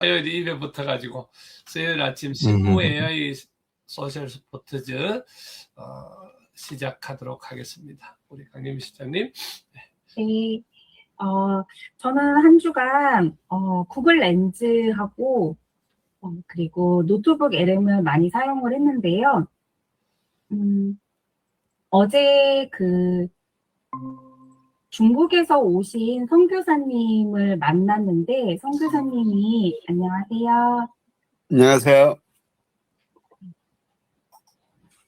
화요일 입에 붙어가지고 수요일 아침 신무 AI 소셜 스포츠즈 시작하도록 하겠습니다. 우리 강림 시장님. 네, 저는 한 주간 구글 렌즈하고 그리고 노트북 LM을 많이 사용을 했는데요. 어제 중국에서 오신 선교사님을 만났는데 선교사님이 안녕하세요. 안녕하세요.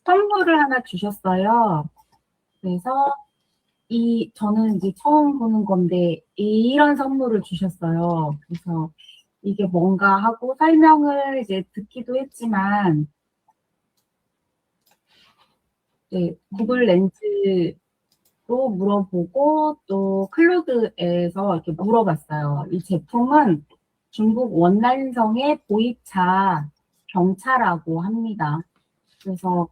선물을 하나 주셨어요. 그래서 저는 이제 처음 보는 건데 이런 선물을 주셨어요. 그래서 이게 뭔가 하고 설명을 이제 듣기도 했지만 네, 구글 렌즈도 물어보고 또 클로드에서 이렇게 물어봤어요. 이 제품은 중국 원난성의 보이차 경차라고 합니다. 그래서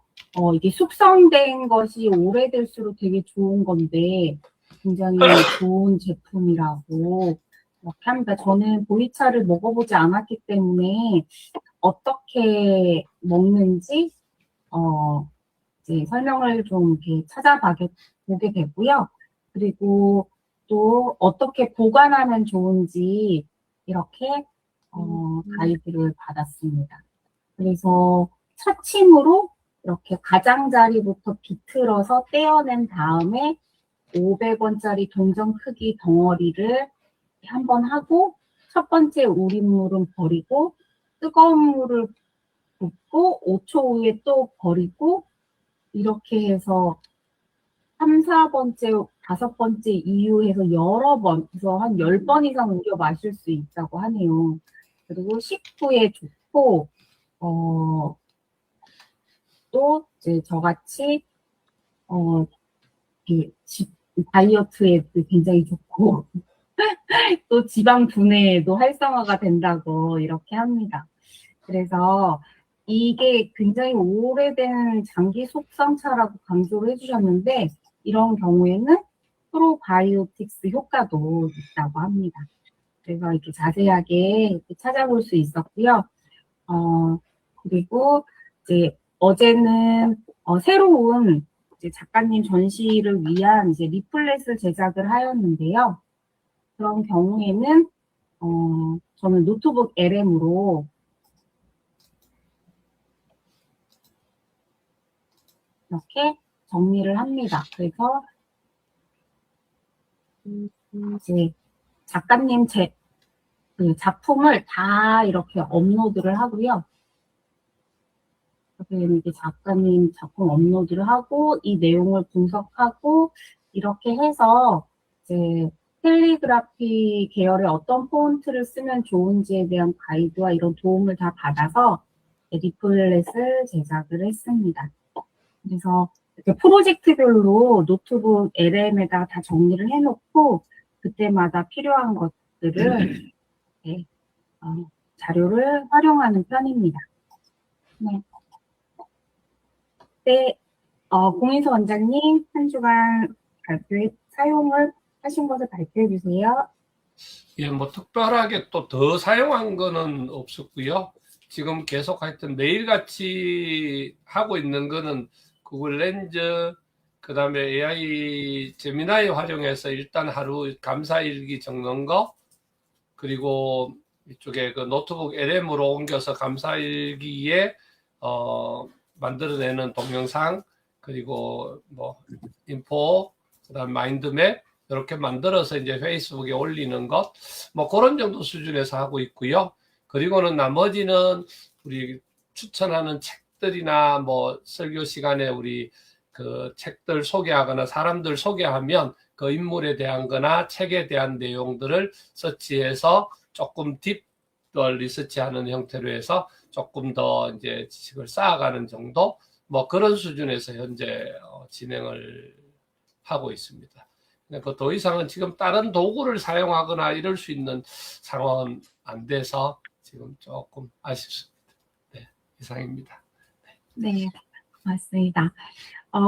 이게 숙성된 것이 오래될수록 되게 좋은 건데 굉장히 좋은 제품이라고 이렇게 합니다. 저는 보이차를 먹어보지 않았기 때문에 어떻게 먹는지 이제 설명을 좀 이렇게 찾아보게 되고요. 그리고 또 어떻게 보관하면 좋은지 이렇게 가이드를 받았습니다. 그래서 차침으로 이렇게 가장자리부터 비틀어서 떼어낸 다음에 500원짜리 동전 크기 덩어리를 한번 하고 첫 번째 우린물은 버리고 뜨거운 물을 붓고 5초 후에 또 버리고 이렇게 해서 3, 4번째, 5번째 이후에서 여러 번, 그래서 한 10번 이상 우려 마실 수 있다고 하네요. 그리고 식후에 좋고 또 이제 저같이 다이어트에 굉장히 좋고 또 지방 분해에도 활성화가 된다고 이렇게 합니다. 그래서 이게 굉장히 오래된 장기 숙성차라고 강조를 해주셨는데 이런 경우에는 프로바이오틱스 효과도 있다고 합니다. 그래서 이렇게 자세하게 이렇게 찾아볼 수 있었고요. 그리고 이제 어제는 새로운 이제 작가님 전시를 위한 이제 리플렛을 제작을 하였는데요. 그런 경우에는 저는 노트북 LM으로 이렇게 정리를 합니다. 그래서 이제 작가님 그 작품을 다 이렇게 업로드를 하고요. 이렇게 작가님 작품 업로드를 하고 이 내용을 분석하고 이렇게 해서 이제 캘리그라피 계열의 어떤 폰트를 쓰면 좋은지에 대한 가이드와 이런 도움을 다 받아서 리플렛을 제작을 했습니다. 그래서 이렇게 프로젝트별로 노트북 LM에다 다 정리를 해놓고 그때마다 필요한 것들을 자료를 활용하는 편입니다. 네. 네, 공인서 원장님 한 주간 사용을 하신 것을 발표해 주세요. 예, 뭐 특별하게 또 더 사용한 거는 없었고요. 지금 계속 하여튼 매일같이 하고 있는 거는 구글 렌즈, 그 다음에 AI 제미나이 활용해서 일단 하루 감사일기 적는 거, 그리고 이쪽에 그 노트북 LM으로 옮겨서 감사일기에 만들어내는 동영상, 그리고 뭐 인포, 그다음 마인드맵 이렇게 만들어서 이제 페이스북에 올리는 것, 뭐 그런 정도 수준에서 하고 있고요. 그리고는 나머지는 우리 추천하는 책들이나 뭐 설교 시간에 우리 그 책들 소개하거나 사람들 소개하면 그 인물에 대한 거나 책에 대한 내용들을 서치해서 조금 딥 리서치하는 형태로 해서 조금 더 이제 지식을 쌓아가는 정도, 뭐 그런 수준에서 현재 진행을 하고 있습니다. 그 더 이상은 지금 다른 도구를 사용하거나 이럴 수 있는 상황은 안 돼서 지금 조금 아쉽습니다. 네, 이상입니다. 네, 맞습니다.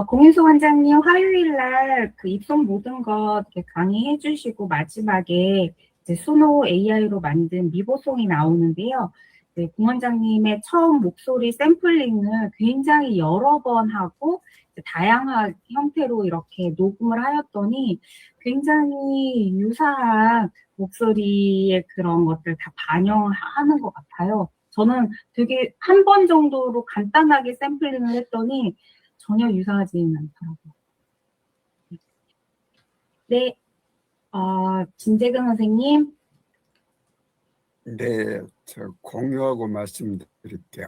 공인수 원장님 화요일 날 그 입송 모든 것 이렇게 강의해 주시고 마지막에 이제 이제 수노 AI로 만든 미보송이 나오는데요. 네, 공원장님의 처음 목소리 샘플링을 굉장히 여러 번 하고 다양한 형태로 이렇게 녹음을 하였더니 굉장히 유사한 목소리의 그런 것들 다 반영하는 것 같아요. 저는 되게 한 번 정도로 간단하게 샘플링을 했더니 전혀 유사하지는 않더라고요. 네, 진재근 선생님. 네, 저 공유하고 말씀드릴게요.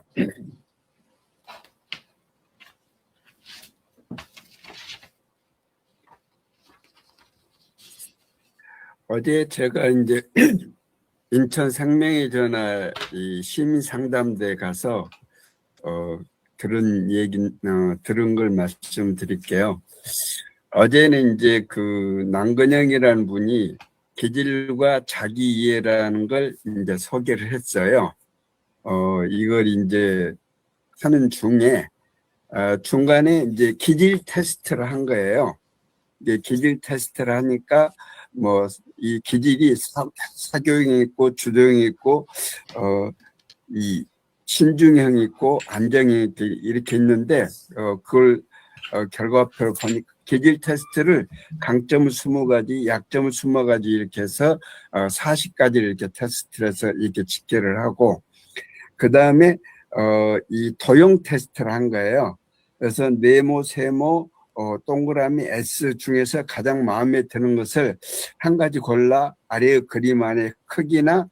어제 제가 이제 인천 생명의 전화 이 시민상담대 가서 들은 걸 말씀드릴게요. 어제는 이제 그 남근영이라는 분이 기질과 자기 이해라는 걸 이제 소개를 했어요. 이걸 이제 하는 중에 중간에 이제 기질 테스트를 한 거예요. 이제 기질 테스트를 하니까 뭐 이 기질이 사교형이 있고 주도형이 있고 이 신중형이 있고 안정형이 있고 이렇게 있는데 그걸 결과표를 보니까 기질 테스트를 강점을 20가지, 약점을 20가지 이렇게 해서 40가지 이렇게 테스트를 해서 이렇게 집계를 하고 그 다음에 이 도형 테스트를 한 거예요. 그래서 네모, 세모, 동그라미 S 중에서 가장 마음에 드는 것을 한 가지 골라 아래의 그림 안에 크기나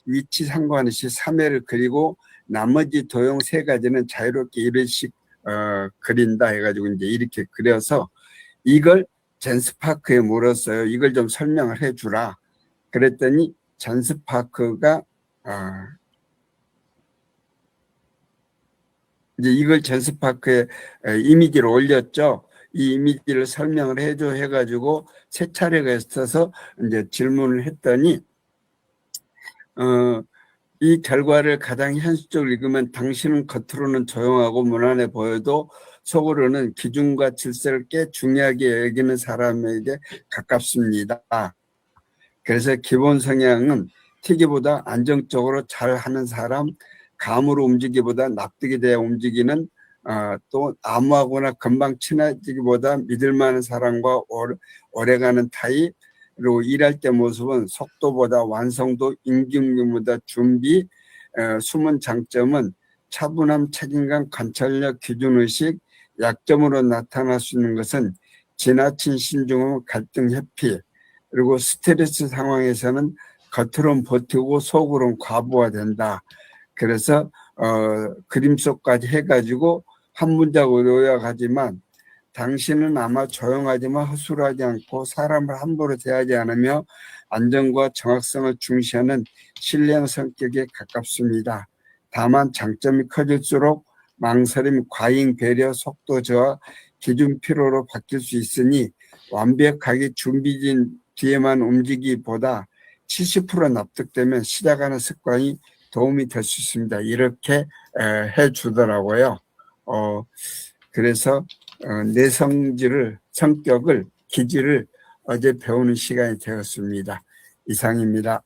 위치 상관없이 3회를 그리고 나머지 도형 3가지는 자유롭게 이런식 그린다 해가지고 이제 이렇게 그려서 이걸 젠스파크에 물었어요. 이걸 좀 설명을 해주라. 그랬더니 젠스파크가 이제 이걸 젠스파크에 이미지를 올렸죠. 이 이미지를 설명을 해줘 해가지고 3차례가 있어서 이제 질문을 했더니 이 결과를 가장 현실적으로 읽으면 당신은 겉으로는 조용하고 무난해 보여도 속으로는 기준과 질서를 꽤 중요하게 여기는 사람에게 가깝습니다. 그래서 기본 성향은 튀기보다 안정적으로 잘하는 사람, 감으로 움직이기보다 납득이 되어 움직이는 또 암호하거나 금방 친해지기보다 믿을만한 사람과 오래가는 타입으로 일할 때 모습은 속도보다 완성도, 임기응변보다 준비, 숨은 장점은 차분함, 책임감, 관찰력, 기준의식, 약점으로 나타날 수 있는 것은 지나친 신중함, 갈등 회피, 그리고 스트레스 상황에서는 겉으로는 버티고 속으로는 과부하된다. 그래서 그림 속까지 해가지고 한 문장으로 요약하지만 당신은 아마 조용하지만 허술하지 않고 사람을 함부로 대하지 않으며 안정과 정확성을 중시하는 신뢰하는 성격에 가깝습니다. 다만 장점이 커질수록 망설임, 과잉 배려, 속도 저하, 기준 피로로 바뀔 수 있으니 완벽하게 준비된 뒤에만 움직이기보다 70% 납득되면 시작하는 습관이 도움이 될 수 있습니다. 이렇게 해주더라고요. 그래서 내 성격을, 기질을 어제 배우는 시간이 되었습니다. 이상입니다.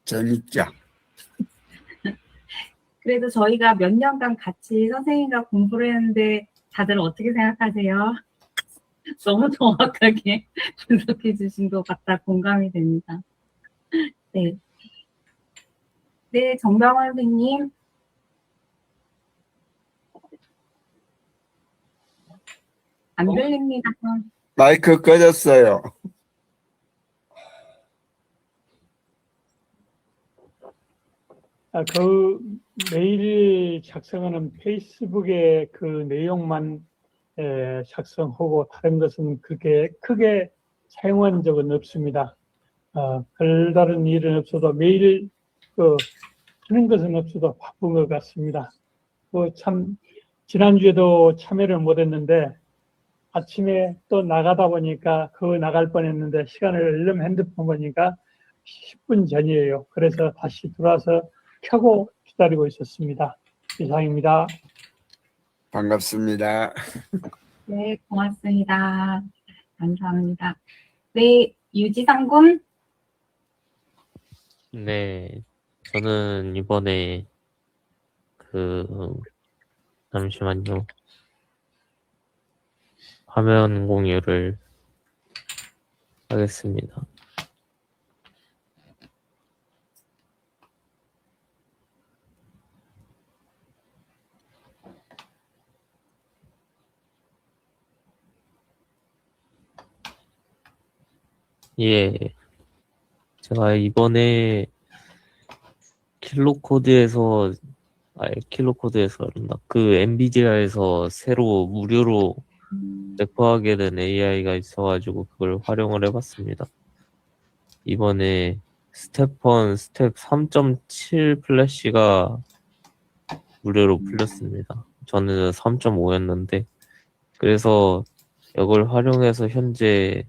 재밌죠? 그래도 저희가 몇 년간 같이 선생님과 공부를 했는데 다들 어떻게 생각하세요? 너무 정확하게 분석해 주신 것 같다 공감이 됩니다. 네. 네, 정병원 선생님. 안 들립니다. 마이크 꺼졌어요. 그 매일 작성하는 페이스북의 그 내용만 작성하고 다른 것은 그게 크게 사용한 적은 없습니다. 별다른 일은 없어도 매일 하는 것은 없어도 바쁜 것 같습니다. 참 지난주에도 참여를 못했는데 아침에 또 나가다 보니까 나갈 뻔했는데 시간을 얼른 핸드폰 보니까 10분 전이에요. 그래서 다시 들어와서 켜고 기다리고 있었습니다. 이상입니다. 반갑습니다. 네, 고맙습니다. 감사합니다. 네, 유지상군. 네, 저는 이번에 잠시만요. 화면 공유를 하겠습니다. 예, 제가 이번에 킬로코드에서 그 엔비디아에서 새로 무료로 배포하게 된 AI가 있어가지고 그걸 활용을 해봤습니다. 이번에 스텝 3.7 플래시가 무료로 풀렸습니다. 저는 3.5였는데 그래서 이걸 활용해서 현재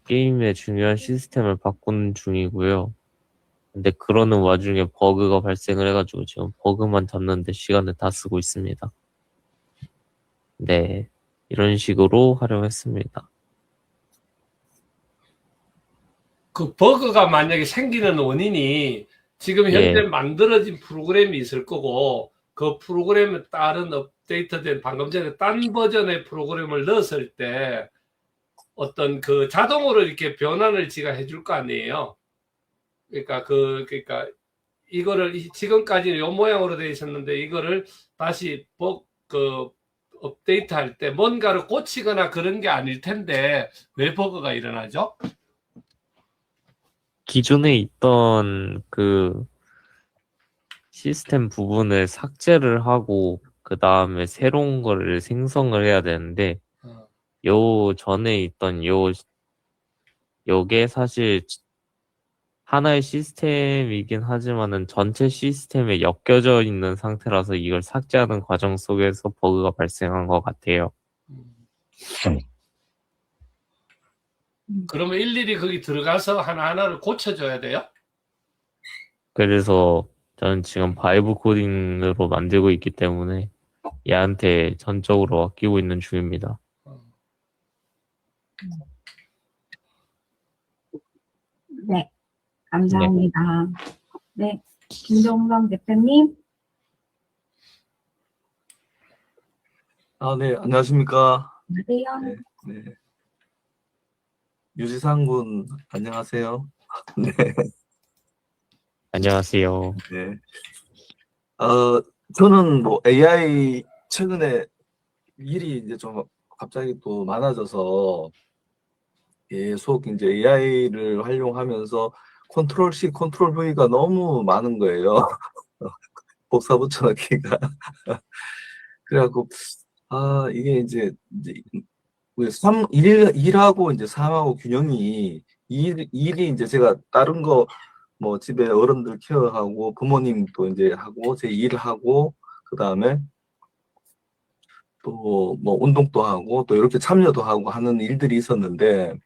게임의 중요한 시스템을 바꾸는 중이고요. 근데 그러는 와중에 버그가 발생을 해가지고 지금 버그만 잡는데 시간을 다 쓰고 있습니다. 네, 이런 식으로 활용했습니다. 그 버그가 만약에 생기는 원인이 지금 현재 예. 만들어진 프로그램이 있을 거고 그 프로그램에 따른 업데이트된 방금 전에 딴 버전의 프로그램을 넣었을 때 어떤 그 자동으로 이렇게 변환을 지가 해줄 거 아니에요. 그러니까 이거를 지금까지는 요 모양으로 되어 있었는데 이거를 다시 업데이트할 때 뭔가를 고치거나 그런 게 아닐 텐데 왜 버그가 일어나죠? 기존에 있던 그 시스템 부분을 삭제를 하고 그 다음에 새로운 거를 생성을 해야 되는데 요 전에 있던 요게 사실 하나의 시스템이긴 하지만은 전체 시스템에 엮여져 있는 상태라서 이걸 삭제하는 과정 속에서 버그가 발생한 것 같아요. 그러면 일일이 거기 들어가서 하나하나를 고쳐줘야 돼요? 그래서 저는 지금 바이브 코딩으로 만들고 있기 때문에 얘한테 전적으로 맡기고 있는 중입니다. 네, 감사합니다. 네, 김종성 대표님. 네, 안녕하십니까. 안녕하세요. 네. 유지상 군, 안녕하세요. 네, 안녕하세요. 네. 저는 뭐 AI 최근에 일이 이제 좀 갑자기 또 많아져서 계속 이제 AI를 활용하면서 컨트롤 C, 컨트롤 V가 너무 많은 거예요. 복사 붙여넣기가. 그래갖고, 이게 이제 일하고 이제 삶하고 균형이 일이 이제 제가 다른 거 뭐 집에 어른들 케어하고 부모님도 이제 하고 제 일을 하고 그 다음에 또 뭐 운동도 하고 또 이렇게 참여도 하고 하는 일들이 있었는데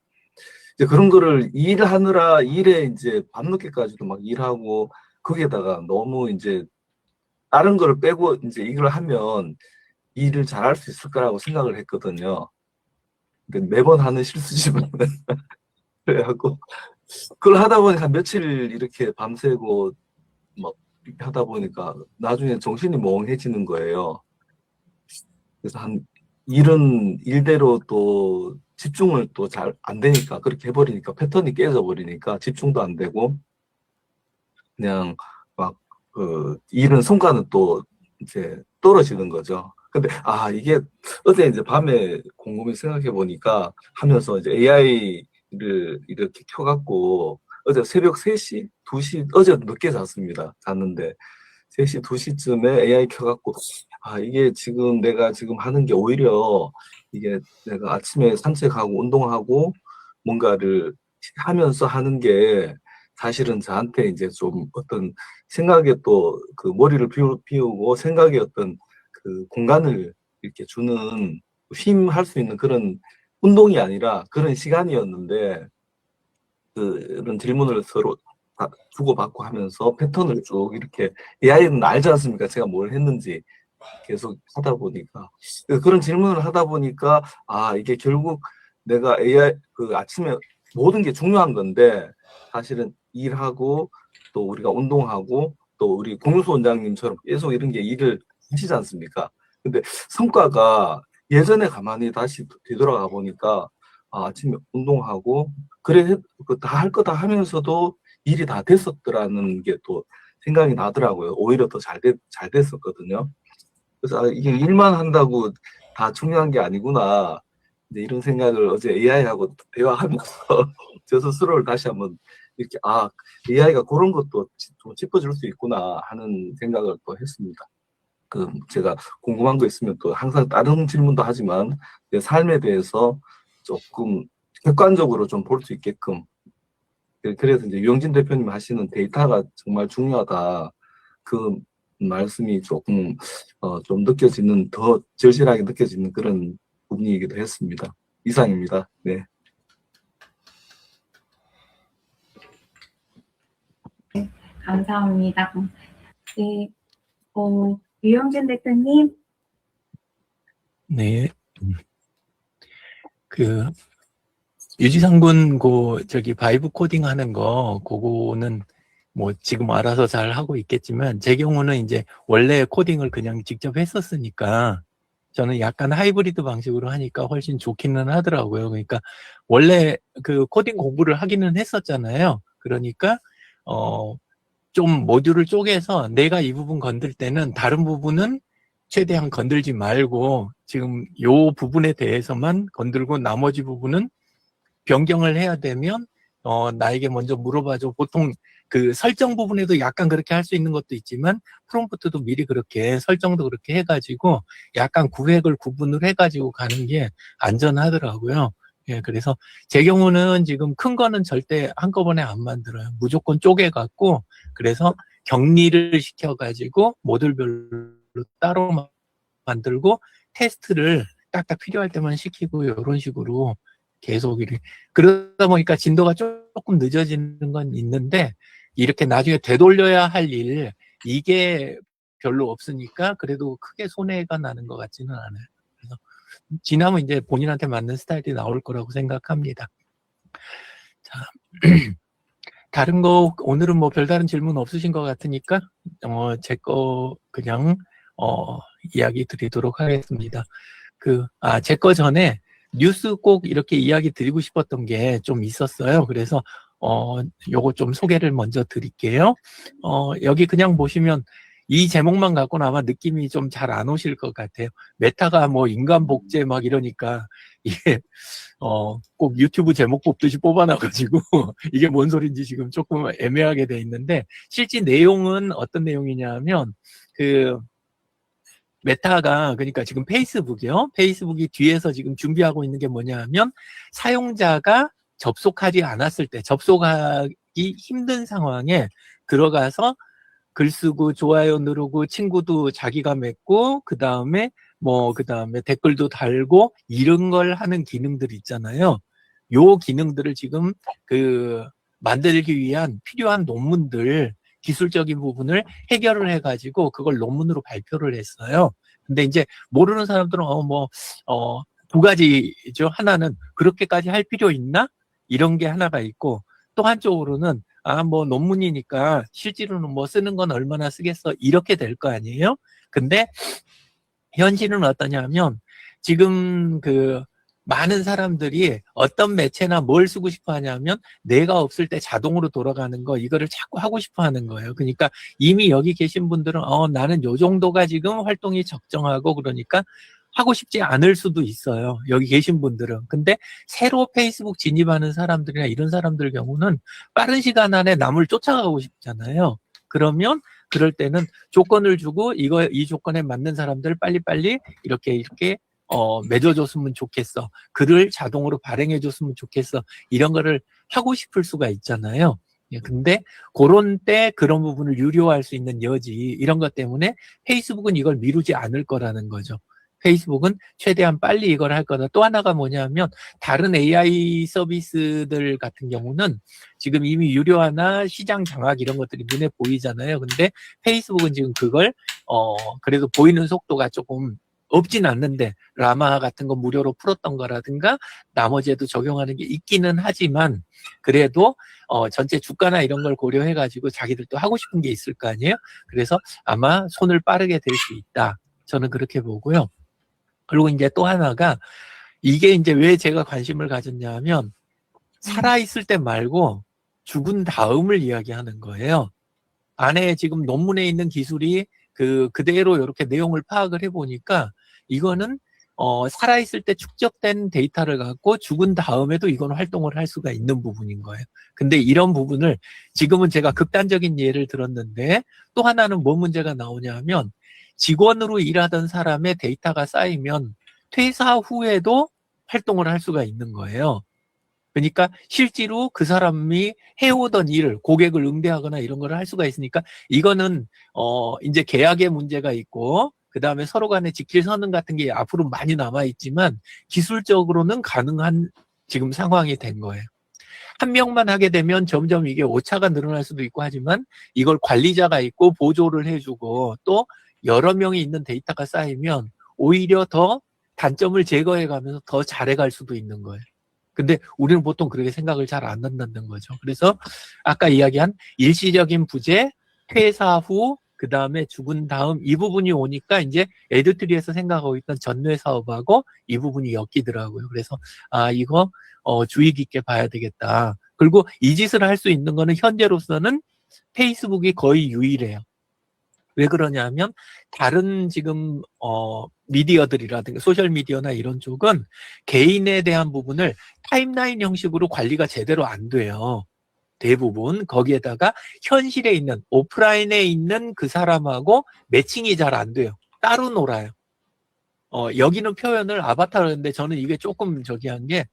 이제 그런 거를 일하느라 일에 이제 밤늦게까지도 막 일하고 거기에다가 너무 이제 다른 거를 빼고 이제 이걸 하면 일을 잘할 수 있을 거라고 생각을 했거든요. 매번 하는 실수지만 그래갖고 그걸 하다 보니까 한 며칠 이렇게 밤새고 막 이렇게 하다 보니까 나중에 정신이 멍해지는 거예요. 그래서 일은 일대로 또 집중을 또 잘 안 되니까 그렇게 해버리니까 패턴이 깨져 버리니까 집중도 안 되고 그냥 막 일은 성과는 또 이제 떨어지는 거죠. 근데 이게 어제 이제 밤에 곰곰이 생각해 보니까 하면서 이제 AI를 이렇게 켜갖고 어제 새벽 3시, 2시, 어제 늦게 잤는데 3시, 2시쯤에 AI 켜갖고 이게 지금 내가 지금 하는 게 오히려 이게 내가 아침에 산책하고 운동하고 뭔가를 하면서 하는 게 사실은 저한테 이제 좀 어떤 생각에 또 그 머리를 비우고 생각에 어떤 그 공간을 이렇게 주는 할 수 있는 그런 운동이 아니라 그런 시간이었는데 그런 질문을 서로 주고받고 하면서 패턴을 쭉 이렇게 AI는 알지 않습니까? 제가 뭘 했는지 계속 하다 보니까 그런 질문을 하다 보니까 이게 결국 내가 AI 그 아침에 모든 게 중요한 건데 사실은 일하고 또 우리가 운동하고 또 우리 공유수 원장님처럼 계속 이런 게 일을 하시지 않습니까? 근데 성과가 예전에 가만히 다시 되돌아가 보니까 아침에 운동하고 그래 다 할 거 다 하면서도 일이 다 됐었더라는 게 또 생각이 나더라고요. 오히려 더 잘 됐었거든요. 그래서 이게 일만 한다고 다 중요한 게 아니구나. 이제 이런 생각을 어제 AI하고 대화하면서 저 스스로를 다시 한번 이렇게 AI가 그런 것도 좀 짚어줄 수 있구나 하는 생각을 또 했습니다. 제가 궁금한 거 있으면 또 항상 다른 질문도 하지만 내 삶에 대해서 조금 객관적으로 좀 볼 수 있게끔, 그래서 이제 유영진 대표님 하시는 데이터가 정말 중요하다. 그 말씀이 조금 좀 느껴지는, 더 절실하게 느껴지는 그런 부분이기도 했습니다. 이상입니다. 네. 감사합니다. 네, 유영진 대표님. 네. 유지상군 바이브 코딩 하는 거, 그거는 뭐 지금 알아서 잘 하고 있겠지만, 제 경우는 이제 원래 코딩을 그냥 직접 했었으니까, 저는 약간 하이브리드 방식으로 하니까 훨씬 좋기는 하더라고요. 그러니까, 원래 코딩 공부를 하기는 했었잖아요. 그러니까, 좀 모듈을 쪼개서 내가 이 부분 건들 때는 다른 부분은 최대한 건들지 말고 지금 요 부분에 대해서만 건들고 나머지 부분은 변경을 해야 되면 나에게 먼저 물어봐줘. 보통 설정 부분에도 약간 그렇게 할 수 있는 것도 있지만 프롬프트도 미리 그렇게 설정도 그렇게 해가지고 약간 구획을 구분을 해가지고 가는 게 안전하더라고요. 예, 그래서 제 경우는 지금 큰 거는 절대 한꺼번에 안 만들어요. 무조건 쪼개갖고 그래서 격리를 시켜가지고 모듈별로 따로 만들고 테스트를 딱딱 필요할 때만 시키고 이런 식으로 계속 그러다 보니까 진도가 조금 늦어지는 건 있는데 이렇게 나중에 되돌려야 할 일 이게 별로 없으니까 그래도 크게 손해가 나는 것 같지는 않아요. 그래서 지나면 이제 본인한테 맞는 스타일이 나올 거라고 생각합니다. 자, 다른 거 오늘은 뭐 별다른 질문 없으신 것 같으니까 제 거 그냥 이야기 드리도록 하겠습니다. 제 거 전에 뉴스 꼭 이렇게 이야기 드리고 싶었던 게 좀 있었어요. 그래서 요거 좀 소개를 먼저 드릴게요. 여기 그냥 보시면 이 제목만 갖고는 아마 느낌이 좀 잘 안 오실 것 같아요. 메타가 뭐 인간 복제 막 이러니까 이게 꼭 유튜브 제목 뽑듯이 뽑아놔가지고 이게 뭔 소린지 지금 조금 애매하게 돼 있는데 실제 내용은 어떤 내용이냐면 메타가 그러니까 지금 페이스북이요. 페이스북이 뒤에서 지금 준비하고 있는 게 뭐냐면 사용자가 접속하지 않았을 때 접속하기 힘든 상황에 들어가서 글 쓰고 좋아요 누르고 친구도 자기가 맺고 그 다음에 댓글도 달고 이런 걸 하는 기능들 있잖아요. 요 기능들을 지금 만들기 위한 필요한 논문들 기술적인 부분을 해결을 해가지고 그걸 논문으로 발표를 했어요. 근데 이제 모르는 사람들은 두 가지죠. 하나는 그렇게까지 할 필요 있나? 이런 게 하나가 있고 또 한쪽으로는 논문이니까 실제로는 쓰는 건 얼마나 쓰겠어 이렇게 될 거 아니에요? 근데 현실은 어떠냐면 지금 많은 사람들이 어떤 매체나 뭘 쓰고 싶어 하냐면 내가 없을 때 자동으로 돌아가는 거 이거를 자꾸 하고 싶어 하는 거예요. 그러니까 이미 여기 계신 분들은 나는 요 정도가 지금 활동이 적정하고 그러니까 하고 싶지 않을 수도 있어요. 여기 계신 분들은. 근데 새로 페이스북 진입하는 사람들이나 이런 사람들 경우는 빠른 시간 안에 남을 쫓아가고 싶잖아요. 그러면 그럴 때는 조건을 주고 이 조건에 맞는 사람들 빨리빨리 이렇게 맺어줬으면 좋겠어. 글을 자동으로 발행해줬으면 좋겠어. 이런 거를 하고 싶을 수가 있잖아요. 근데 그런 때 그런 부분을 유료화할 수 있는 여지 이런 것 때문에 페이스북은 이걸 미루지 않을 거라는 거죠. 페이스북은 최대한 빨리 이걸 할 거다. 또 하나가 뭐냐면 다른 AI 서비스들 같은 경우는 지금 이미 유료화나 시장 장악 이런 것들이 눈에 보이잖아요. 근데 페이스북은 지금 그걸 그래도 보이는 속도가 조금 없진 않는데 라마 같은 거 무료로 풀었던 거라든가 나머지에도 적용하는 게 있기는 하지만 그래도 전체 주가나 이런 걸 고려해가지고 자기들도 하고 싶은 게 있을 거 아니에요? 그래서 아마 손을 빠르게 댈 수 있다. 저는 그렇게 보고요. 그리고 이제 또 하나가 이게 이제 왜 제가 관심을 가졌냐 하면 살아있을 때 말고 죽은 다음을 이야기하는 거예요. 안에 지금 논문에 있는 기술이 그대로 이렇게 내용을 파악을 해보니까 이거는 살아있을 때 축적된 데이터를 갖고 죽은 다음에도 이건 활동을 할 수가 있는 부분인 거예요. 근데 이런 부분을 지금은 제가 극단적인 예를 들었는데 또 하나는 뭐 문제가 나오냐 하면 직원으로 일하던 사람의 데이터가 쌓이면 퇴사 후에도 활동을 할 수가 있는 거예요. 그러니까 실제로 그 사람이 해오던 일을 고객을 응대하거나 이런 걸 할 수가 있으니까 이거는 이제 계약의 문제가 있고 그다음에 서로 간의 직질선언 같은 게 앞으로 많이 남아 있지만 기술적으로는 가능한 지금 상황이 된 거예요. 한 명만 하게 되면 점점 이게 오차가 늘어날 수도 있고 하지만 이걸 관리자가 있고 보조를 해주고 또 여러 명이 있는 데이터가 쌓이면 오히려 더 단점을 제거해가면서 더 잘해갈 수도 있는 거예요. 근데 우리는 보통 그렇게 생각을 잘 안 한다는 거죠. 그래서 아까 이야기한 일시적인 부재, 퇴사 후, 그 다음에 죽은 다음 이 부분이 오니까 이제 에듀트리에서 생각하고 있던 전뇌 사업하고 이 부분이 엮이더라고요. 그래서 이거 주의 깊게 봐야 되겠다. 그리고 이 짓을 할 수 있는 거는 현재로서는 페이스북이 거의 유일해요. 왜 그러냐면 다른 지금 미디어들이라든가 소셜미디어나 이런 쪽은 개인에 대한 부분을 타임라인 형식으로 관리가 제대로 안 돼요. 대부분 거기에다가 현실에 있는 오프라인에 있는 그 사람하고 매칭이 잘 안 돼요. 따로 놀아요. 여기는 표현을 아바타로 했는데 저는 이게 조금 한 게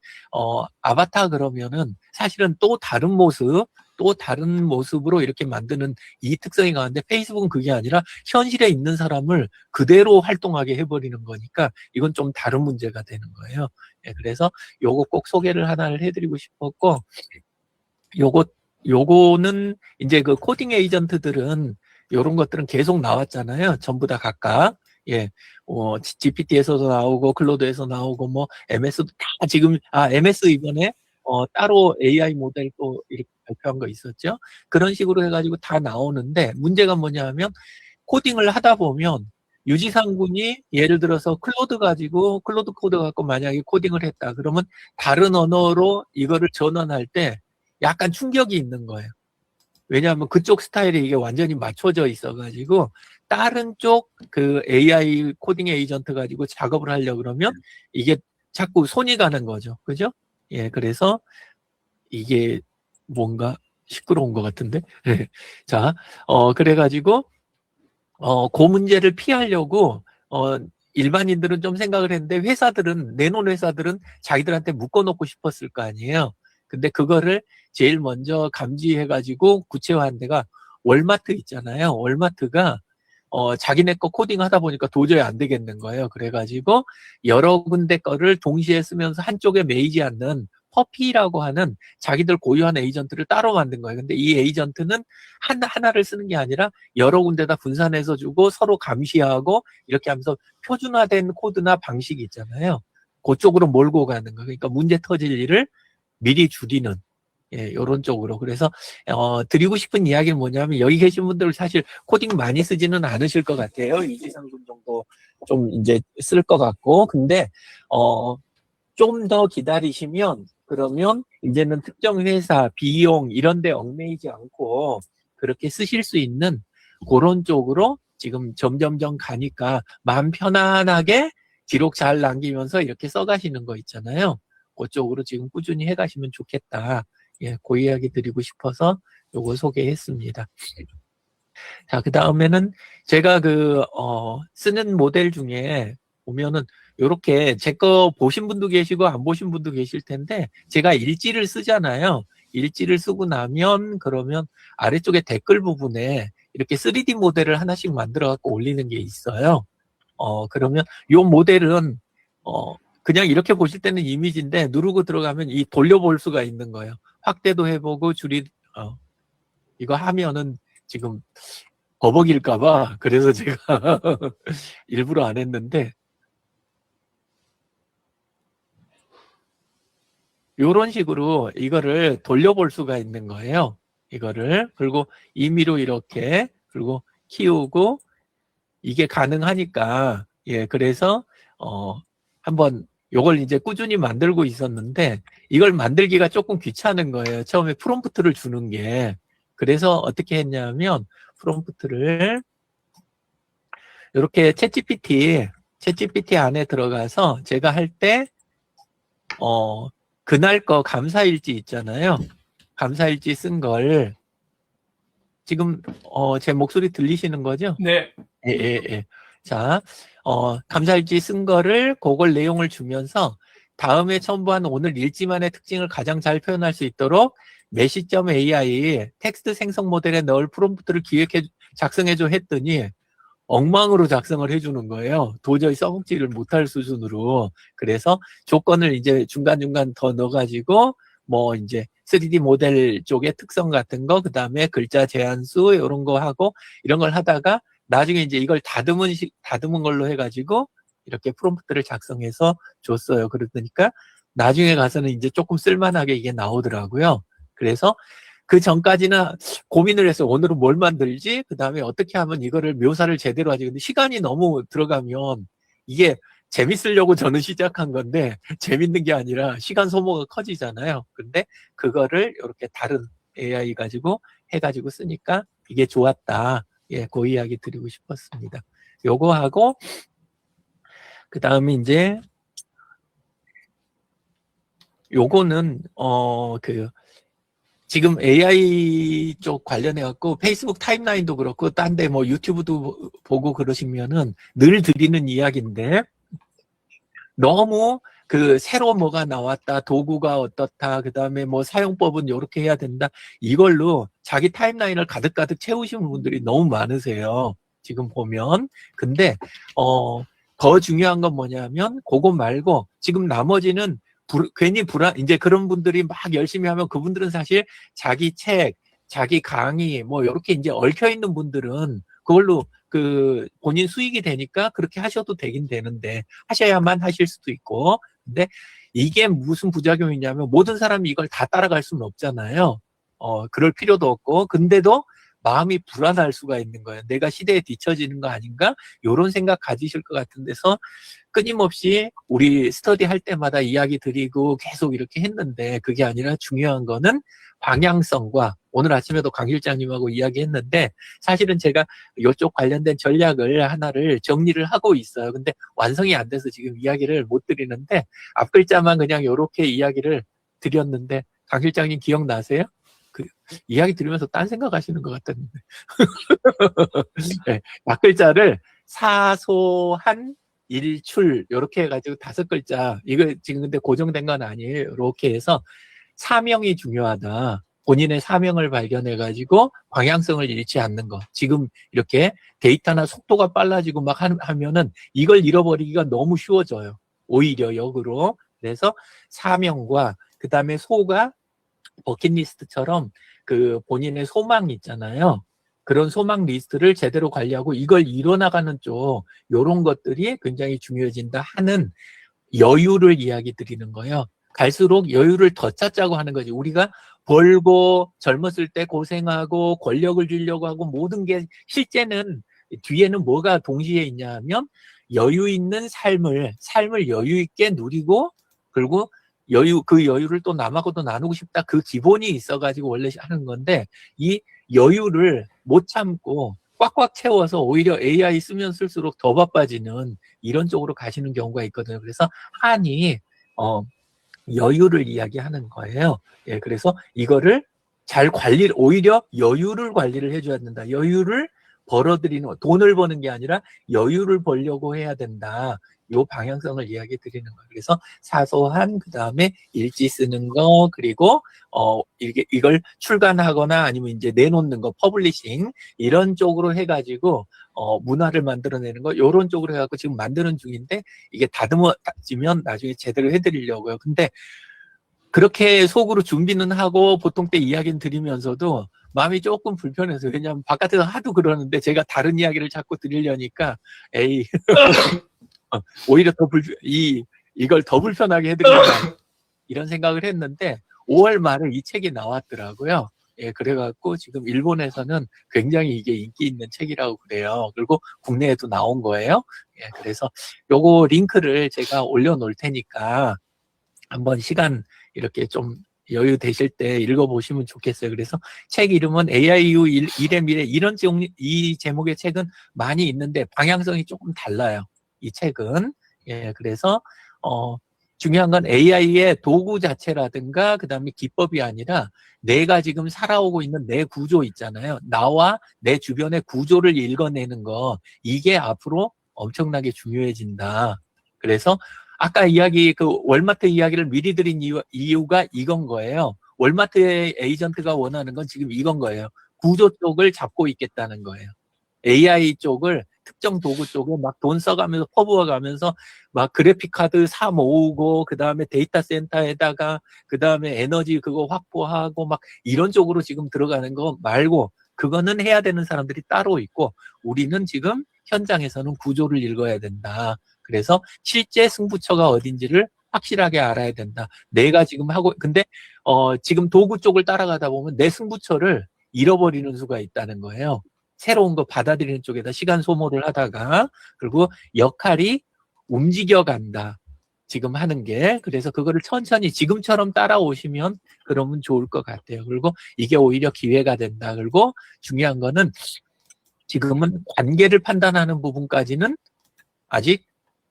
아바타 그러면은 사실은 또 다른 모습으로 이렇게 만드는 이 특성이 강한데 페이스북은 그게 아니라 현실에 있는 사람을 그대로 활동하게 해버리는 거니까 이건 좀 다른 문제가 되는 거예요. 예, 그래서 요거 꼭 소개를 하나를 해드리고 싶었고 요거는 이제 그 코딩 에이전트들은 요런 것들은 계속 나왔잖아요. 전부 다 각각. 예, GPT에서도 나오고, 클로드에서 나오고, 뭐, MS도 다 지금, MS 이번에, 따로 AI 모델 또 이렇게 발표한 거 있었죠? 그런 식으로 해가지고 다 나오는데, 문제가 뭐냐 하면, 코딩을 하다 보면, 유지상 군이 예를 들어서 클로드 코드 갖고 만약에 코딩을 했다. 그러면 다른 언어로 이거를 전환할 때 약간 충격이 있는 거예요. 왜냐하면 그쪽 스타일에 이게 완전히 맞춰져 있어가지고 다른 쪽 그 AI 코딩 에이전트 가지고 작업을 하려고 그러면 이게 자꾸 손이 가는 거죠. 그죠? 예, 그래서 이게 뭔가 시끄러운 것 같은데. 자, 그래가지고 그 문제를 피하려고 일반인들은 좀 생각을 했는데 내놓은 회사들은 자기들한테 묶어놓고 싶었을 거 아니에요. 근데 그거를 제일 먼저 감지해가지고 구체화한 데가 월마트 있잖아요. 월마트가 자기네 거 코딩 하다 보니까 도저히 안 되겠는 거예요. 그래가지고 여러 군데 거를 동시에 쓰면서 한쪽에 매이지 않는 퍼피라고 하는 자기들 고유한 에이전트를 따로 만든 거예요. 근데 이 에이전트는 하나를 쓰는 게 아니라 여러 군데다 분산해서 주고 서로 감시하고 이렇게 하면서 표준화된 코드나 방식이 있잖아요. 그쪽으로 몰고 가는 거예요. 그러니까 문제 터질 일을 미리 줄이는 요런 쪽으로. 그래서 드리고 싶은 이야기는 뭐냐면 여기 계신 분들 사실 코딩 많이 쓰지는 않으실 것 같아요. 유지상금 정도 좀 이제 쓸 것 같고. 근데 좀 더 기다리시면 그러면 이제는 특정 회사 비용 이런 데 얽매이지 않고 그렇게 쓰실 수 있는 그런 쪽으로 지금 점점점 가니까 마음 편안하게 기록 잘 남기면서 이렇게 써가시는 거 있잖아요. 그쪽으로 지금 꾸준히 해가시면 좋겠다. 예, 그 이야기 드리고 싶어서 요거 소개했습니다. 자, 그 다음에는 제가 쓰는 모델 중에 보면은 요렇게 제 거 보신 분도 계시고 안 보신 분도 계실 텐데 제가 일지를 쓰잖아요. 일지를 쓰고 나면 그러면 아래쪽에 댓글 부분에 이렇게 3D 모델을 하나씩 만들어 갖고 올리는 게 있어요. 그러면 요 모델은 그냥 이렇게 보실 때는 이미지인데 누르고 들어가면 이 돌려볼 수가 있는 거예요. 확대도 해보고 이거 하면은 지금 버벅일까봐 그래서 제가 일부러 안 했는데 요런 식으로 이거를 돌려볼 수가 있는 거예요. 이거를. 그리고 임의로 이렇게, 그리고 키우고, 이게 가능하니까, 예, 그래서, 한번 요걸 이제 꾸준히 만들고 있었는데, 이걸 만들기가 조금 귀찮은 거예요. 처음에 프롬프트를 주는 게. 그래서 어떻게 했냐면, 프롬프트를, 이렇게 챗GPT 안에 들어가서 제가 할 때, 그날 거 감사일지 있잖아요. 감사일지 쓴 걸, 지금, 제 목소리 들리시는 거죠? 네. 예. 자, 감사일지 쓴 거를, 그걸 내용을 주면서, 다음에 첨부한 오늘 일지만의 특징을 가장 잘 표현할 수 있도록, 메시.ai 텍스트 생성 모델에 넣을 프롬프트를 작성해줘 했더니, 엉망으로 작성을 해주는 거예요. 도저히 써먹지를 못할 수준으로. 그래서 조건을 이제 중간중간 더 넣어가지고, 뭐 이제 3D 모델 쪽의 특성 같은 거, 그 다음에 글자 제한수, 이런 거 하고, 이런 걸 하다가, 나중에 이제 이걸 다듬은 걸로 해가지고, 이렇게 프롬프트를 작성해서 줬어요. 그러니까, 나중에 가서는 이제 조금 쓸만하게 이게 나오더라고요. 그래서, 그 전까지는 고민을 했어요. 오늘은 뭘 만들지? 그 다음에 어떻게 하면 이거를 묘사를 제대로 하지? 근데 시간이 너무 들어가면 이게 재밌으려고 저는 시작한 건데 재밌는 게 아니라 시간 소모가 커지잖아요. 근데 그거를 이렇게 다른 AI 가지고 해가지고 쓰니까 이게 좋았다. 예, 그 이야기 드리고 싶었습니다. 요거 하고 그 다음에 이제 요거는 지금 AI 쪽 관련해갖고 페이스북 타임라인도 그렇고 딴 데 뭐 유튜브도 보고 그러시면은 늘 드리는 이야기인데 너무 그 새로 뭐가 나왔다, 도구가 어떻다, 그 다음에 뭐 사용법은 이렇게 해야 된다, 이걸로 자기 타임라인을 가득가득 채우시는 분들이 너무 많으세요. 지금 보면. 근데 더 중요한 건 뭐냐면 그거 말고 지금 나머지는 괜히 이제 그런 분들이 막 열심히 하면 그분들은 사실 자기 책, 자기 강의, 뭐, 이렇게 이제 얽혀있는 분들은 그걸로 그 본인 수익이 되니까 그렇게 하셔도 되긴 되는데, 하셔야만 하실 수도 있고, 근데 이게 무슨 부작용이냐면 모든 사람이 이걸 다 따라갈 수는 없잖아요. 그럴 필요도 없고, 근데도 마음이 불안할 수가 있는 거예요. 내가 시대에 뒤처지는 거 아닌가? 이런 생각 가지실 것 같은 데서 끊임없이 우리 스터디 할 때마다 이야기 드리고 계속 이렇게 했는데 그게 아니라 중요한 거는 방향성과 오늘 아침에도 강 실장님하고 이야기했는데 사실은 제가 이쪽 관련된 전략을 하나를 정리를 하고 있어요. 근데 완성이 안 돼서 지금 이야기를 못 드리는데 앞 글자만 그냥 이렇게 이야기를 드렸는데 강 실장님 기억나세요? 그 이야기 들으면서 딴 생각하시는 것 같았는데 네, 앞 글자를 사소한 일출 이렇게 해가지고 5글자 이거 지금 근데 고정된 건 아니에요. 이렇게 해서 사명이 중요하다. 본인의 사명을 발견해가지고 방향성을 잃지 않는 거. 지금 이렇게 데이터나 속도가 빨라지고 막 하면은 이걸 잃어버리기가 너무 쉬워져요. 오히려 역으로. 그래서 사명과 그 다음에 소가 버킷리스트처럼 그 본인의 소망 있잖아요. 그런 소망 리스트를 제대로 관리하고 이걸 이뤄나가는 쪽 이런 것들이 굉장히 중요해진다 하는 여유를 이야기 드리는 거예요. 갈수록 여유를 더 찾자고 하는 거지. 우리가 벌고 젊었을 때 고생하고 권력을 주려고 하고 모든 게 실제는 뒤에는 뭐가 동시에 있냐 하면 여유 있는 삶을 여유 있게 누리고 그리고 그 여유를 또 남하고도 나누고 싶다. 그 기본이 있어가지고 원래 하는 건데 이 여유를 못 참고 꽉꽉 채워서 오히려 AI 쓰면 쓸수록 더 바빠지는 이런 쪽으로 가시는 경우가 있거든요. 그래서 한이 여유를 이야기하는 거예요. 예, 그래서 이거를 잘 오히려 여유를 관리를 해줘야 된다. 여유를 벌어들이는 돈을 버는 게 아니라 여유를 벌려고 해야 된다. 요 방향성을 이야기 드리는 거예요. 그래서 사소한 그 다음에 일지 쓰는 거 그리고 이걸 출간하거나 아니면 이제 내놓는 거 퍼블리싱 이런 쪽으로 해가지고 문화를 만들어내는 거 요런 쪽으로 해갖고 지금 만드는 중인데 이게 다듬어지면 나중에 제대로 해드리려고요. 근데 그렇게 속으로 준비는 하고 보통 때 이야기는 드리면서도 마음이 조금 불편해서 왜냐하면 바깥에서 하도 그러는데 제가 다른 이야기를 자꾸 드리려니까 오히려 더 이걸 더 불편하게 해드리는 이런 생각을 했는데 5월 말에 이 책이 나왔더라고요. 예, 그래갖고 지금 일본에서는 굉장히 이게 인기 있는 책이라고 그래요. 그리고 국내에도 나온 거예요. 예, 그래서 요거 링크를 제가 올려놓을 테니까 한번 시간 이렇게 좀 여유 되실 때 읽어보시면 좋겠어요. 그래서 책 이름은 AIU 일의 미래 이 제목의 책은 많이 있는데 방향성이 조금 달라요. 이 책은. 예, 그래서 중요한 건 AI의 도구 자체라든가 그다음에 기법이 아니라 내가 지금 살아오고 있는 내 구조 있잖아요. 나와 내 주변의 구조를 읽어내는 거 이게 앞으로 엄청나게 중요해진다. 그래서 아까 그 월마트 이야기를 미리 드린 이유가 이건 거예요. 월마트의 에이전트가 원하는 건 지금 이건 거예요. 구조 쪽을 잡고 있겠다는 거예요. AI 쪽을 특정 도구 쪽에 막 돈 써가면서 퍼부어가면서 막 그래픽 카드 사 모으고 그 다음에 데이터 센터에다가 그 다음에 에너지 그거 확보하고 막 이런 쪽으로 지금 들어가는 거 말고 그거는 해야 되는 사람들이 따로 있고 우리는 지금 현장에서는 구조를 읽어야 된다. 그래서 실제 승부처가 어딘지를 확실하게 알아야 된다. 내가 지금 근데 지금 도구 쪽을 따라가다 보면 내 승부처를 잃어버리는 수가 있다는 거예요. 새로운 거 받아들이는 쪽에다 시간 소모를 하다가 그리고 역할이 움직여간다. 지금 하는 게. 그래서 그거를 천천히 지금처럼 따라오시면 그러면 좋을 것 같아요. 그리고 이게 오히려 기회가 된다. 그리고 중요한 거는 지금은 관계를 판단하는 부분까지는 아직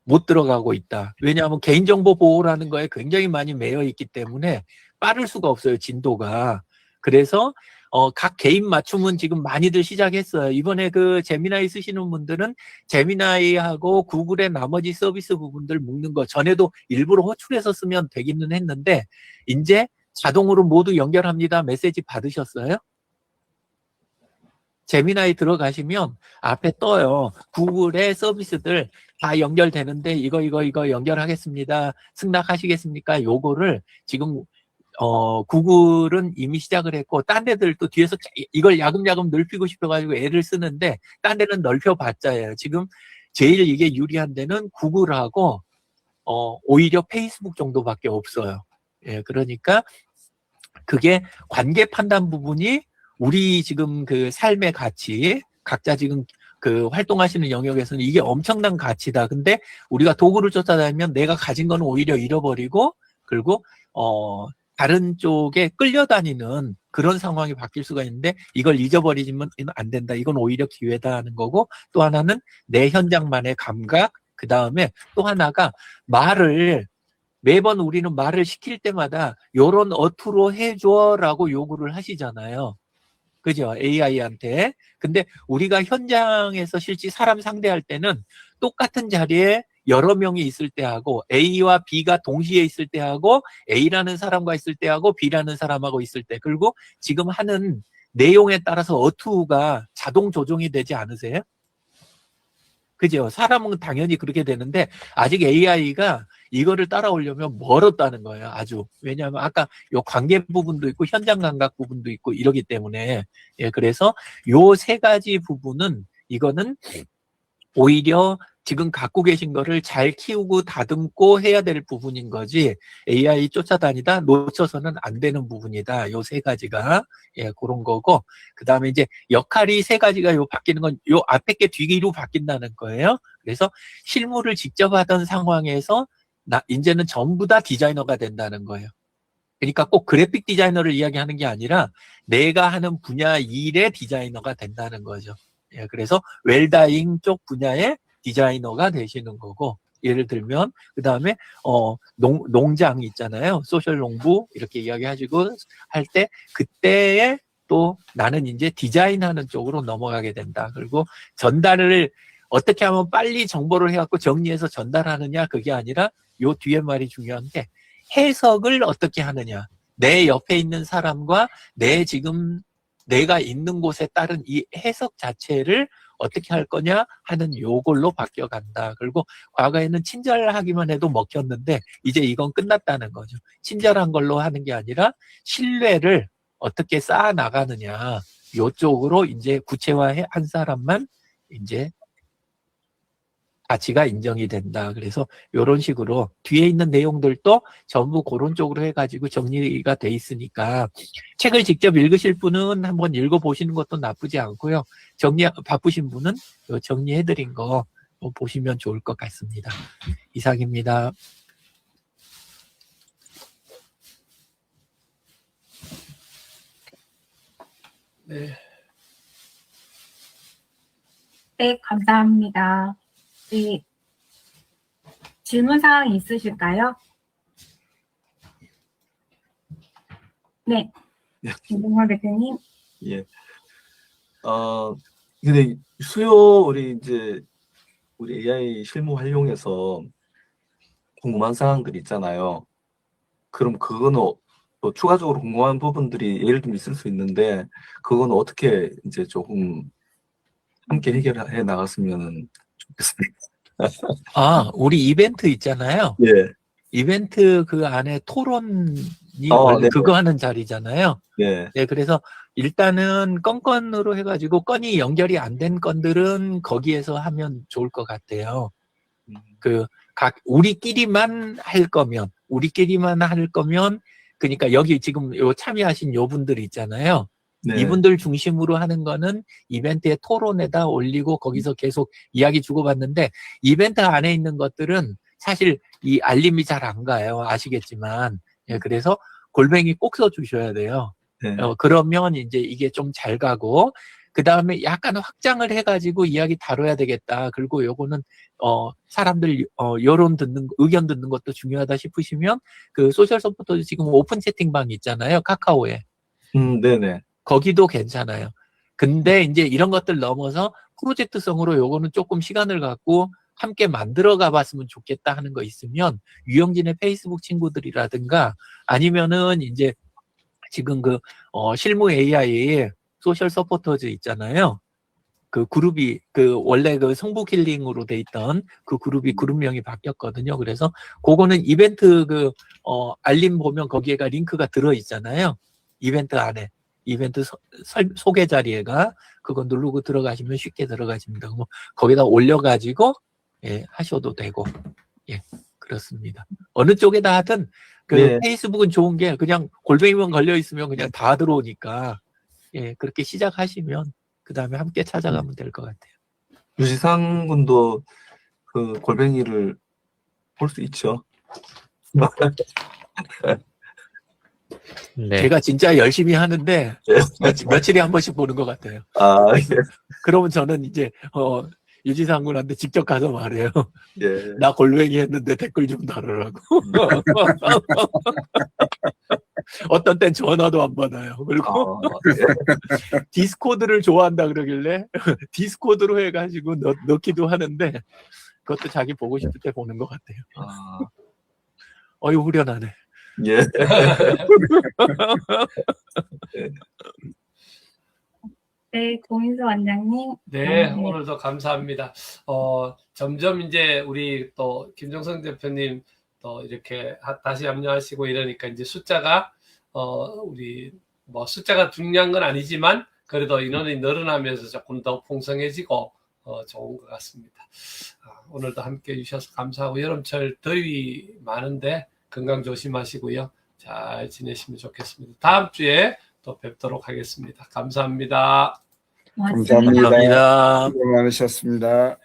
못 들어가고 있다. 왜냐하면 개인정보 보호라는 거에 굉장히 많이 매여 있기 때문에 빠를 수가 없어요. 진도가. 그래서 각 개인 맞춤은 지금 많이들 시작했어요. 이번에 그 제미나이 쓰시는 분들은 제미나이하고 구글의 나머지 서비스 부분들 묶는 거 전에도 일부러 호출해서 쓰면 되기는 했는데 이제 자동으로 모두 연결합니다. 메시지 받으셨어요? 제미나이 들어가시면 앞에 떠요. 구글의 서비스들 다 연결되는데 이거 연결하겠습니다. 승낙하시겠습니까? 요거를 지금 구글은 이미 시작을 했고 딴 데들도 뒤에서 이걸 야금야금 넓히고 싶어가지고 애를 쓰는데 딴 데는 넓혀봤자예요. 지금 제일 이게 유리한 데는 구글하고 오히려 페이스북 정도밖에 없어요. 예, 그러니까 그게 관계 판단 부분이 우리 지금 그 삶의 가치, 각자 지금 그 활동하시는 영역에서는 이게 엄청난 가치다. 근데 우리가 도구를 쫓아다니면 내가 가진 거는 오히려 잃어버리고, 그리고, 다른 쪽에 끌려다니는 그런 상황이 바뀔 수가 있는데, 이걸 잊어버리면 안 된다. 이건 오히려 기회다 하는 거고, 또 하나는 내 현장만의 감각, 그 다음에 또 하나가 매번 우리는 말을 시킬 때마다 요런 어투로 해줘라고 요구를 하시잖아요. 그죠? AI한테. 근데 우리가 현장에서 실제 사람 상대할 때는 똑같은 자리에 여러 명이 있을 때 하고 A와 B가 동시에 있을 때 하고 A라는 사람과 있을 때 하고 B라는 사람하고 있을 때 그리고 지금 하는 내용에 따라서 어투가 자동 조정이 되지 않으세요? 그죠? 사람은 당연히 그렇게 되는데 아직 AI가 이거를 따라오려면 멀었다는 거예요. 아주. 왜냐하면 아까 요 관계 부분도 있고 현장 감각 부분도 있고 이러기 때문에 예, 그래서 요 세 가지 부분은 이거는 오히려 지금 갖고 계신 거를 잘 키우고 다듬고 해야 될 부분인 거지 AI 쫓아다니다 놓쳐서는 안 되는 부분이다. 요 세 가지가 예, 그런 거고 그 다음에 이제 역할이 세 가지가 요 바뀌는 건 요 앞에 게 뒤로 바뀐다는 거예요. 그래서 실무를 직접 하던 상황에서 이제는 전부 다 디자이너가 된다는 거예요. 그러니까 꼭 그래픽 디자이너를 이야기하는 게 아니라 내가 하는 분야 일의 디자이너가 된다는 거죠. 예, 그래서 웰다잉 쪽 분야의 디자이너가 되시는 거고 예를 들면 그 다음에 농장 있잖아요. 소셜 농부 이렇게 이야기하시고 할 때 그때에 또 나는 이제 디자인하는 쪽으로 넘어가게 된다. 그리고 전달을 어떻게 하면 빨리 정보를 해갖고 정리해서 전달하느냐 그게 아니라 요 뒤에 말이 중요한 게 해석을 어떻게 하느냐. 내 옆에 있는 사람과 내가 있는 곳에 따른 이 해석 자체를 어떻게 할 거냐 하는 요걸로 바뀌어간다. 그리고 과거에는 친절하기만 해도 먹혔는데 이제 이건 끝났다는 거죠. 친절한 걸로 하는 게 아니라 신뢰를 어떻게 쌓아 나가느냐. 요쪽으로 이제 구체화한 사람만 이제 가치가 인정이 된다. 그래서 이런 식으로 뒤에 있는 내용들도 전부 그런 쪽으로 해가지고 정리가 돼 있으니까 책을 직접 읽으실 분은 한번 읽어보시는 것도 나쁘지 않고요. 바쁘신 분은 요 정리해드린 거 보시면 좋을 것 같습니다. 이상입니다. 네. 네, 감사합니다. 네, 질문사항 있으실까요? 네, 네. 김동월 대표님. 예. 근데 수요 우리 AI 실무 활용해서 궁금한 사항들 있잖아요. 그럼 그거는 또 추가적으로 궁금한 부분들이 예를 들면 있을 수 있는데 그거는 어떻게 이제 조금 함께 해결해 나갔으면 좋겠습니다. 우리 이벤트 있잖아요. 예. 이벤트 그 안에 토론이 원래 네네. 그거 하는 자리잖아요. 예. 네, 그래서 일단은 건으로 해가지고 건이 연결이 안 된 건들은 거기에서 하면 좋을 것 같아요. 우리끼리만 할 거면, 그러니까 여기 지금 참여하신 요 분들 있잖아요. 네. 이분들 중심으로 하는 거는 이벤트에 토론에다 올리고 거기서 계속 이야기 주고받는데 이벤트 안에 있는 것들은 사실 이 알림이 잘 안 가요. 아시겠지만. 예, 그래서 골뱅이 꼭 써주셔야 돼요. 네. 그러면 이제 이게 좀 잘 가고, 그 다음에 약간 확장을 해가지고 이야기 다뤄야 되겠다. 그리고 요거는, 사람들, 의견 듣는 것도 중요하다 싶으시면, 그 소셜 서포터 지금 오픈 채팅방 있잖아요. 카카오에. 네네. 거기도 괜찮아요. 근데 이제 이런 것들 넘어서 프로젝트성으로 요거는 조금 시간을 갖고 함께 만들어 가봤으면 좋겠다 하는 거 있으면 유영진의 페이스북 친구들이라든가 아니면은 이제 지금 실무 AI 소셜 서포터즈 있잖아요. 그 그룹이 원래 그 성북 힐링으로 돼 있던 그 그룹이 그룹명이 바뀌었거든요. 그래서 그거는 이벤트 알림 보면 거기에가 링크가 들어 있잖아요. 이벤트 안에. 이벤트 소개 자리에가 그거 누르고 들어가시면 쉽게 들어가십니다. 거기다 올려가지고 예, 하셔도 되고 예, 그렇습니다. 어느 쪽에다 하든 네. 페이스북은 좋은 게 그냥 골뱅이만 걸려 있으면 그냥 다 들어오니까 예, 그렇게 시작하시면 그 다음에 함께 찾아가면 될 것 같아요. 유지상 군도 그 골뱅이를 볼 수 있죠. 네. 제가 진짜 열심히 하는데 며칠에 한 번씩 보는 것 같아요. 예. 그러면 저는 이제 유지상 군한테 직접 가서 말해요. 예. 나 골뱅이 했는데 댓글 좀 달으라고. 어떤 땐 전화도 안 받아요. 그리고 예. 디스코드를 좋아한다 그러길래 디스코드로 해가지고 넣기도 하는데 그것도 자기 보고 싶을 때 보는 것 같아요. 어이 후련하네. 예. 네, 고인수 원장님. 네, 오늘도 감사합니다. 점점 이제 우리 또 김정성 대표님 또 이렇게 다시 합류하시고 이러니까 이제 숫자가 우리 숫자가 중요한 건 아니지만 그래도 인원이 늘어나면서 조금 더 풍성해지고 좋은 것 같습니다. 오늘도 함께 해주셔서 감사하고 여름철 더위 많은데 건강 조심하시고요. 잘 지내시면 좋겠습니다. 다음 주에 또 뵙도록 하겠습니다. 감사합니다. 감사합니다. 감사합니다. 수고 많으셨습니다.